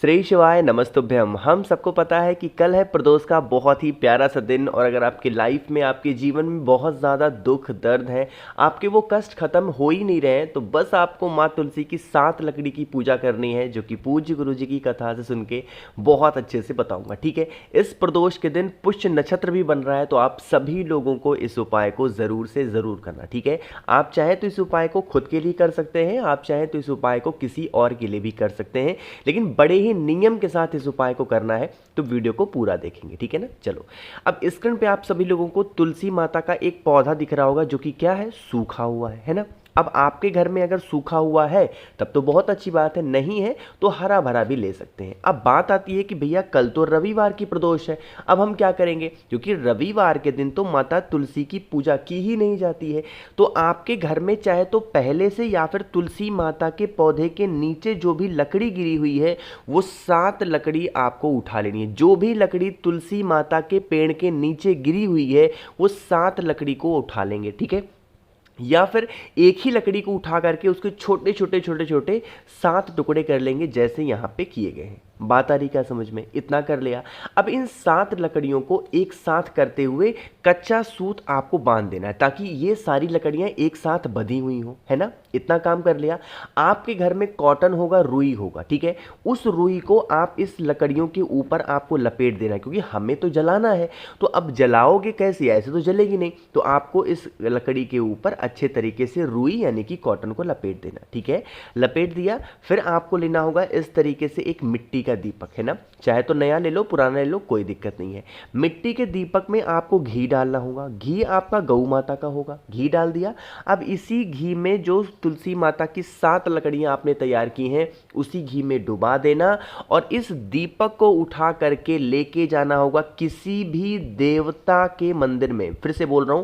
श्री शिवाय नमस्तुभ्यम। हम सबको पता है कि कल है प्रदोष का बहुत ही प्यारा सा दिन, और अगर आपकी लाइफ में, आपके जीवन में बहुत ज़्यादा दुख दर्द है, आपके वो कष्ट खत्म हो ही नहीं रहे हैं, तो बस आपको माँ तुलसी की 7 लकड़ी की पूजा करनी है, जो कि पूज्य गुरु जी की कथा से सुन के बहुत अच्छे से बताऊंगा। ठीक है, इस प्रदोष के दिन पुष्य नक्षत्र भी बन रहा है, तो आप सभी लोगों को इस उपाय को ज़रूर से ज़रूर करना। ठीक है, आप चाहे तो इस उपाय को खुद के लिए कर सकते हैं, आप चाहे तो इस उपाय को किसी और के लिए भी कर सकते हैं, लेकिन बड़े ही नियम के साथ इस उपाय को करना है, तो वीडियो को पूरा देखेंगे। ठीक है ना। चलो, अब स्क्रीन पे आप सभी लोगों को तुलसी माता का एक पौधा दिख रहा होगा, जो कि क्या है, सूखा हुआ है ना। अब आपके घर में अगर सूखा हुआ है तब तो बहुत अच्छी बात है, नहीं है तो हरा भरा भी ले सकते हैं। अब बात आती है कि भैया कल तो रविवार की प्रदोष है, अब हम क्या करेंगे, क्योंकि रविवार के दिन तो माता तुलसी की पूजा की ही नहीं जाती है। तो आपके घर में चाहे तो पहले से या फिर तुलसी माता के पौधे के नीचे जो भी लकड़ी गिरी हुई है, वो 7 लकड़ी आपको उठा लेनी है। जो भी लकड़ी तुलसी माता के पेड़ के नीचे गिरी हुई है, वो 7 लकड़ी को उठा लेंगे। ठीक है, या फिर एक ही लकड़ी को उठा करके उसके छोटे छोटे छोटे छोटे 7 टुकड़े कर लेंगे, जैसे यहाँ पे किए गए हैं। बात आ रही क्या समझ में, इतना कर लिया। अब इन 7 लकड़ियों को एक साथ करते हुए कच्चा सूत आपको बांध देना है, ताकि ये सारी लकड़ियां एक साथ बंधी हुई हो, है ना। इतना काम कर लिया। आपके घर में कॉटन होगा, रुई होगा, ठीक है, उस रुई को आप इस लकड़ियों के ऊपर आपको लपेट देना है, क्योंकि हमें तो जलाना है। तो अब जलाओगे कैसे, ऐसे तो जलेगी नहीं, तो आपको इस लकड़ी के ऊपर अच्छे तरीके से रुई यानी कि कॉटन को लपेट देना। ठीक है, लपेट दिया। फिर आपको लेना होगा इस तरीके से एक मिट्टी का दीपक, है ना, चाहे तो नया ले लो, पुराना ले लो, कोई दिक्कत नहीं है। मिट्टी के दीपक में आपको घी डालना होगा। घी आपका गौ माता का होगा। घी डाल दिया। अब इसी घी में जो तुलसी माता की 7 लकड़ियां आपने तैयार की हैं, उसी घी में डुबा देना, और इस दीपक को उठा करके लेके जाना होगा किसी भी देवता के मंदिर में। फिर से बोल रहा हूं,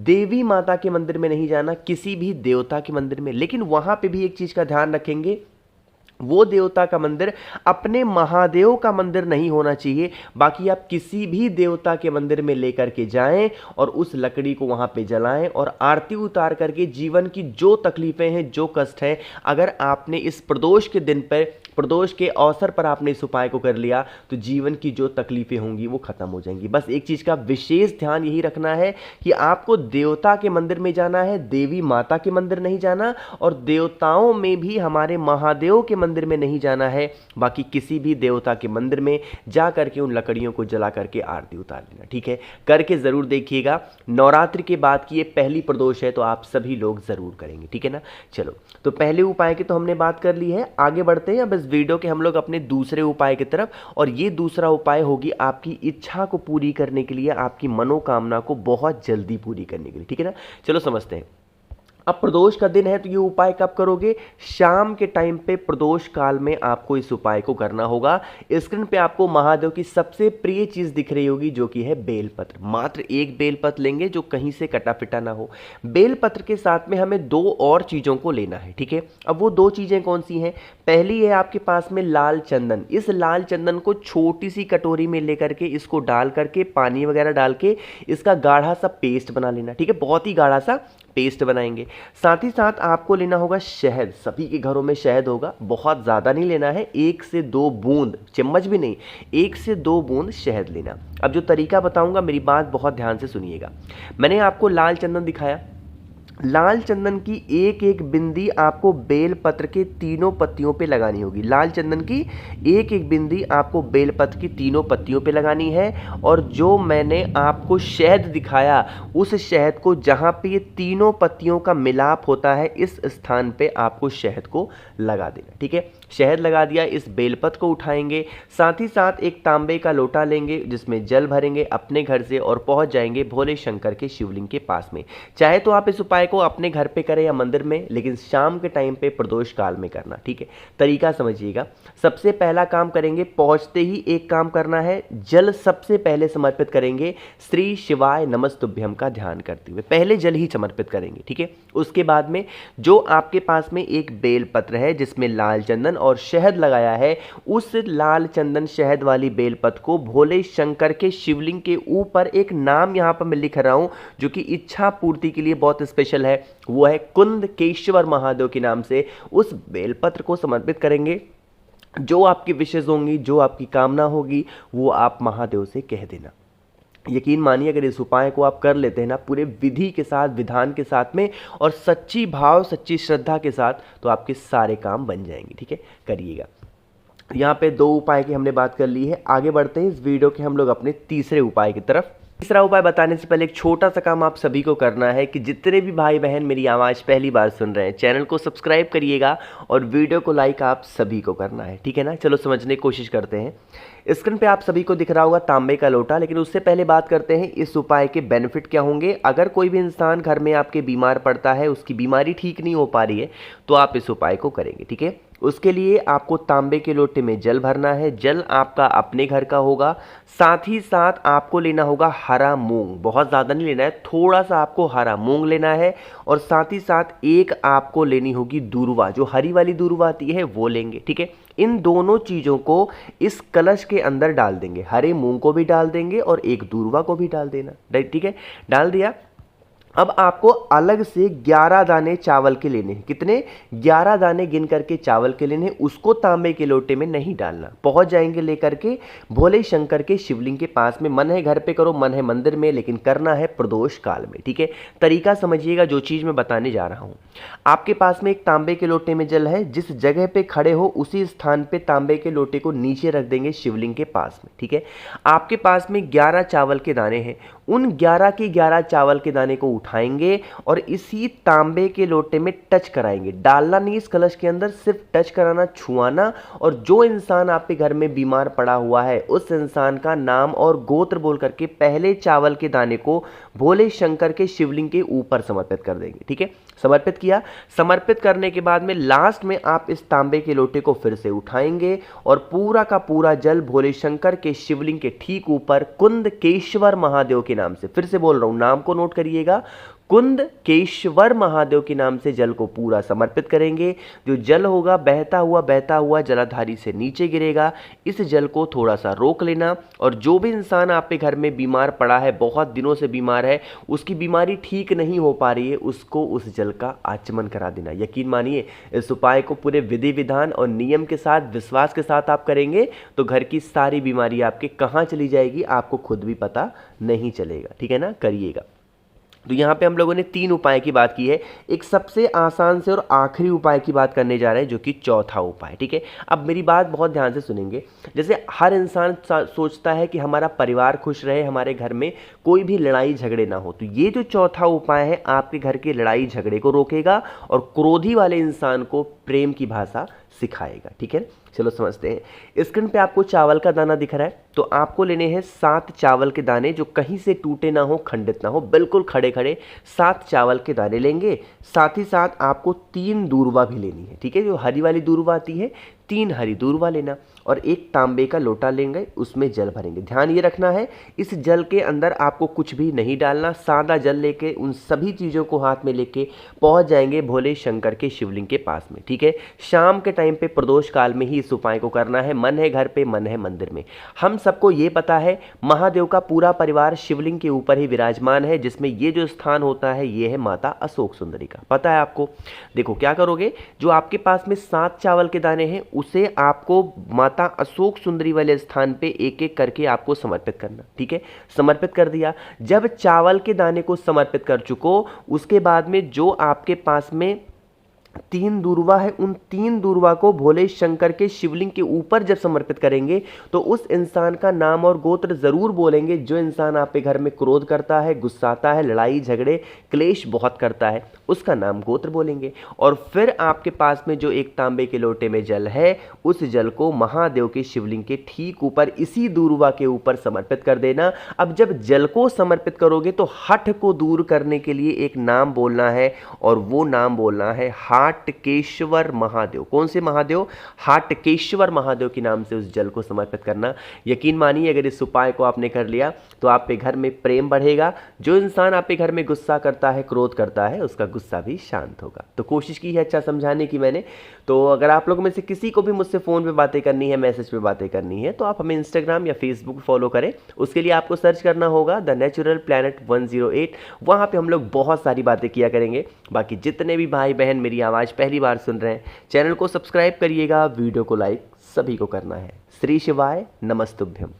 देवी माता के मंदिर में नहीं जाना, किसी भी देवता के मंदिर में। लेकिन वहां पे भी एक चीज का ध्यान रखेंगे, वो देवता का मंदिर अपने महादेव का मंदिर नहीं होना चाहिए। बाकी आप किसी भी देवता के मंदिर में लेकर के जाएं और उस लकड़ी को वहां पे जलाएं, और आरती उतार करके जीवन की जो तकलीफें हैं, जो कष्ट हैं, अगर आपने इस प्रदोष के दिन पर, प्रदोष के अवसर पर आपने इस उपाय को कर लिया, तो जीवन की जो तकलीफें होंगी वो खत्म हो जाएंगी। बस एक चीज का विशेष ध्यान यही रखना है कि आपको देवता के मंदिर में जाना है, देवी माता के मंदिर नहीं जाना, और देवताओं में भी हमारे महादेव के मंदिर में नहीं जाना है। बाकी किसी भी देवता के मंदिर में जा करके उन लकड़ियों को जला करके आरती उतार लेना। ठीक है, करके जरूर देखिएगा। नवरात्रि के बाद की ये पहली प्रदोष है, तो आप सभी लोग जरूर करेंगे। ठीक है ना। चलो, तो पहले उपाय की तो हमने बात कर ली है, आगे बढ़ते हैं अब इस वीडियो के हम लोग अपने दूसरे उपाय की तरफ। और ये दूसरा उपाय होगी आपकी इच्छा को पूरी करने के लिए, आपकी मनोकामना को बहुत जल्दी पूरी करने के लिए। ठीक है ना। चलो समझते हैं। अब प्रदोष का दिन है, तो ये उपाय कब करोगे, शाम के टाइम पे प्रदोष काल में आपको इस उपाय को करना होगा। स्क्रीन पे आपको महादेव की सबसे प्रिय चीज दिख रही होगी, जो कि है बेलपत्र। मात्र एक बेलपत्र लेंगे, जो कहीं से कटा पिटा ना हो। बेलपत्र के साथ में हमें 2 और चीजों को लेना है। ठीक है, अब वो 2 चीजें कौन सी हैं, पहली है आपके पास में लाल चंदन। इस लाल चंदन को छोटी सी कटोरी में लेकर के, इसको डाल करके, पानी वगैरह डाल के, इसका गाढ़ा सा पेस्ट बना लेना। ठीक है, बहुत ही गाढ़ा सा पेस्ट बनाएंगे। साथ ही साथ आपको लेना होगा शहद। सभी के घरों में शहद होगा, बहुत ज़्यादा नहीं लेना है, 1 से 2 बूंद, चम्मच भी नहीं, 1 से 2 बूंद शहद लेना। अब जो तरीका बताऊंगा, मेरी बात बहुत ध्यान से सुनिएगा। मैंने आपको लाल चंदन दिखाया, लाल चंदन की एक एक बिंदी आपको बेलपत्र के तीनों पत्तियों पे लगानी होगी। लाल चंदन की एक एक बिंदी आपको बेलपत्र की तीनों पत्तियों पे लगानी है। और जो मैंने आपको शहद दिखाया, उस शहद को जहाँ पे ये तीनों पत्तियों का मिलाप होता है, इस स्थान पे आपको शहद को लगा देना। ठीक है, शहद लगा दिया, इस बेलपत्र को उठाएंगे, साथ ही साथ एक तांबे का लोटा लेंगे, जिसमें जल भरेंगे अपने घर से, और पहुंच जाएंगे भोले शंकर के शिवलिंग के पास में। चाहे तो आप इस उपाय को अपने घर पे करें या मंदिर में, लेकिन शाम के टाइम पे प्रदोष काल में करना। ठीक है, तरीका समझिएगा। सबसे पहला काम करेंगे, पहुंचते ही एक काम करना है, जल सबसे पहले समर्पित करेंगे, श्री शिवाय नमस्तुभ्यम का ध्यान करते हुए पहले जल ही समर्पित करेंगे। ठीक है, उसके बाद में जो आपके पास में एक बेलपत्र है जिसमें लाल चंदन और शहद लगाया है, उस लाल चंदन शहद वाली बेलपत्र को भोले शंकर के शिवलिंग के ऊपर, एक नाम यहां पर मैं लिख रहा हूं जो कि इच्छा पूर्ति के लिए बहुत स्पेशल है, वो है कुंद केश्वर महादेव के नाम से, उस बेलपत्र को समर्पित करेंगे। जो आपकी विशेष होंगी, जो आपकी कामना होगी, वो आप महादेव से कह देना। यकीन मानिए अगर इस उपाय को आप कर लेते हैं ना पूरे विधि के साथ, विधान के साथ में, और सच्ची भाव, सच्ची श्रद्धा के साथ, तो आपके सारे काम बन जाएंगे। ठीक है, करिएगा। यहाँ पे 2 उपाय की हमने बात कर ली है। आगे बढ़ते हैं इस वीडियो के हम लोग अपने तीसरे उपाय की तरफ। तीसरा उपाय बताने से पहले एक छोटा सा काम आप सभी को करना है कि जितने भी भाई बहन मेरी आवाज़ पहली बार सुन रहे हैं, चैनल को सब्सक्राइब करिएगा और वीडियो को लाइक आप सभी को करना है। ठीक है ना, चलो समझने की कोशिश करते हैं। स्क्रीन पे आप सभी को दिख रहा होगा तांबे का लोटा, लेकिन उससे पहले बात करते हैं इस उपाय के बेनिफिट क्या होंगे। अगर कोई भी इंसान घर में आपके बीमार पड़ता है, उसकी बीमारी ठीक नहीं हो पा रही है, तो आप इस उपाय को करेंगे। ठीक है, उसके लिए आपको तांबे के लोटे में जल भरना है। जल आपका अपने घर का होगा। साथ ही साथ आपको लेना होगा हरा मूंग, बहुत ज़्यादा नहीं लेना है, थोड़ा सा आपको हरा मूंग लेना है। और साथ ही साथ एक आपको लेनी होगी दूर्वा, जो हरी वाली दूर्वा आती है वो लेंगे। ठीक है, इन दोनों चीज़ों को इस कलश के अंदर डाल देंगे। हरे मूंग को भी डाल देंगे और एक दूर्वा को भी डाल देना। ठीक है, डाल दिया। अब आपको अलग से 11 दाने चावल के लेने हैं। कितने? 11 दाने गिन करके चावल के लेने हैं। उसको तांबे के लोटे में नहीं डालना। पहुंच जाएंगे लेकर के भोले शंकर के शिवलिंग के पास में। मन है घर पे करो, मन है मंदिर में, लेकिन करना है प्रदोष काल में। ठीक है, तरीका समझिएगा जो चीज़ मैं बताने जा रहा हूँ। आपके पास में एक तांबे के लोटे में जल है। जिस जगह पे खड़े हो उसी स्थान पे तांबे के लोटे को नीचे रख देंगे शिवलिंग के पास में। ठीक है, आपके पास में 11 चावल के दाने हैं। उन 11 के 11 चावल के दाने को उठाएंगे और इसी तांबे के लोटे में टच कराएंगे। डालना नहीं इस कलश के अंदर, सिर्फ टच कराना, छुआना। और जो इंसान आपके घर में बीमार पड़ा हुआ है उस इंसान का नाम और गोत्र बोल करके पहले चावल के दाने को भोले शंकर के शिवलिंग के ऊपर समर्पित कर देंगे। ठीक है, समर्पित किया। समर्पित करने के बाद में लास्ट में आप इस तांबे के लोटे को फिर से उठाएंगे और पूरा का पूरा जल भोले शंकर के शिवलिंग के ठीक ऊपर कुंदकेश्वर महादेव के नाम से, फिर से बोल रहा हूं, नाम को नोट करिएगा, कुंदकेश्वर महादेव के नाम से जल को पूरा समर्पित करेंगे। जो जल होगा बहता हुआ जलाधारी से नीचे गिरेगा। इस जल को थोड़ा सा रोक लेना और जो भी इंसान आपके घर में बीमार पड़ा है, बहुत दिनों से बीमार है, उसकी बीमारी ठीक नहीं हो पा रही है, उसको उस जल का आचमन करा देना। यकीन मानिए इस उपाय को पूरे विधि विधान और नियम के साथ, विश्वास के साथ आप करेंगे तो घर की सारी बीमारी आपके कहाँ चली जाएगी आपको खुद भी पता नहीं चलेगा। ठीक है ना, करिएगा। तो यहाँ पे हम लोगों ने 3 उपाय की बात की है। एक सबसे आसान से और आखिरी उपाय की बात करने जा रहे हैं, जो कि चौथा उपाय। ठीक है, अब मेरी बात बहुत ध्यान से सुनेंगे। जैसे हर इंसान सोचता है कि हमारा परिवार खुश रहे, हमारे घर में कोई भी लड़ाई झगड़े ना हो, तो ये जो चौथा उपाय है आपके घर के लड़ाई झगड़े को रोकेगा और क्रोधी वाले इंसान को प्रेम की भाषा सिखाएगा। ठीक है, चलो समझते हैं। स्क्रीन पे आपको चावल का दाना दिख रहा है, तो आपको लेने हैं 7 चावल के दाने, जो कहीं से टूटे ना हो, खंडित ना हो, बिल्कुल खड़े खड़े 7 चावल के दाने लेंगे। साथ ही साथ आपको 3 दूर्वा भी लेनी है। ठीक है, जो हरी वाली दूर्वा आती है, 3 हरी दूर्वा लेना और एक तांबे का लोटा लेंगे, उसमें जल भरेंगे। ध्यान ये रखना है इस जल के अंदर आपको कुछ भी नहीं डालना। सादा जल लेके उन सभी चीज़ों को हाथ में लेके पहुंच जाएंगे भोले शंकर के शिवलिंग के पास में। ठीक है, शाम के टाइम पे प्रदोष काल में ही इस उपाय को करना है। मन है घर पे, मन है मंदिर में। हम सबको ये पता है महादेव का पूरा परिवार शिवलिंग के ऊपर ही विराजमान है, जिसमें ये जो स्थान होता है ये है माता अशोक सुंदरी का। पता है आपको? देखो क्या करोगे, जो आपके पास में 7 चावल के दाने हैं उसे आपको माता अशोक सुंदरी वाले स्थान पे एक एक करके आपको समर्पित करना। ठीक है, समर्पित कर दिया। जब चावल के दाने को समर्पित कर चुको, उसके बाद में जो आपके पास में 3 दूर्वा है, उन 3 दूर्वा को भोले शंकर के शिवलिंग के ऊपर जब समर्पित करेंगे तो उस इंसान का नाम और गोत्र जरूर बोलेंगे। जो इंसान आपके घर में क्रोध करता है, गुस्साता है, लड़ाई झगड़े क्लेश बहुत करता है, उसका नाम गोत्र बोलेंगे। और फिर आपके पास में जो एक तांबे के लोटे में जल है, उस जल को महादेव के शिवलिंग के ठीक ऊपर इसी दूर्वा के ऊपर समर्पित कर देना। अब जब जल को समर्पित करोगे तो हठ को दूर करने के लिए एक नाम बोलना है और वो नाम बोलना है हाटकेश्वर महादेव। कौन से महादेव? हाटकेश्वर महादेव के नाम से उस जल को समर्पित करना। यकीन मानिए अगर इस उपाय को आपने कर लिया तो आपके घर में प्रेम बढ़ेगा। जो इंसान आपके घर में गुस्सा करता है, क्रोध करता है, उसका गुस्सा भी शांत होगा। तो कोशिश की है अच्छा समझाने की मैंने। तो अगर आप लोगों में से किसी को भी मुझसे फ़ोन पे बातें करनी है, मैसेज पे बातें करनी है, तो आप हमें इंस्टाग्राम या फेसबुक फॉलो करें। उसके लिए आपको सर्च करना होगा द नेचुरल प्लैनेट 108। वहाँ पे हम लोग बहुत सारी बातें किया करेंगे। बाकी जितने भी भाई बहन मेरी आवाज़ पहली बार सुन रहे हैं, चैनल को सब्सक्राइब करिएगा, वीडियो को लाइक सभी को करना है। श्री शिवाय नमस्तुभ्यम।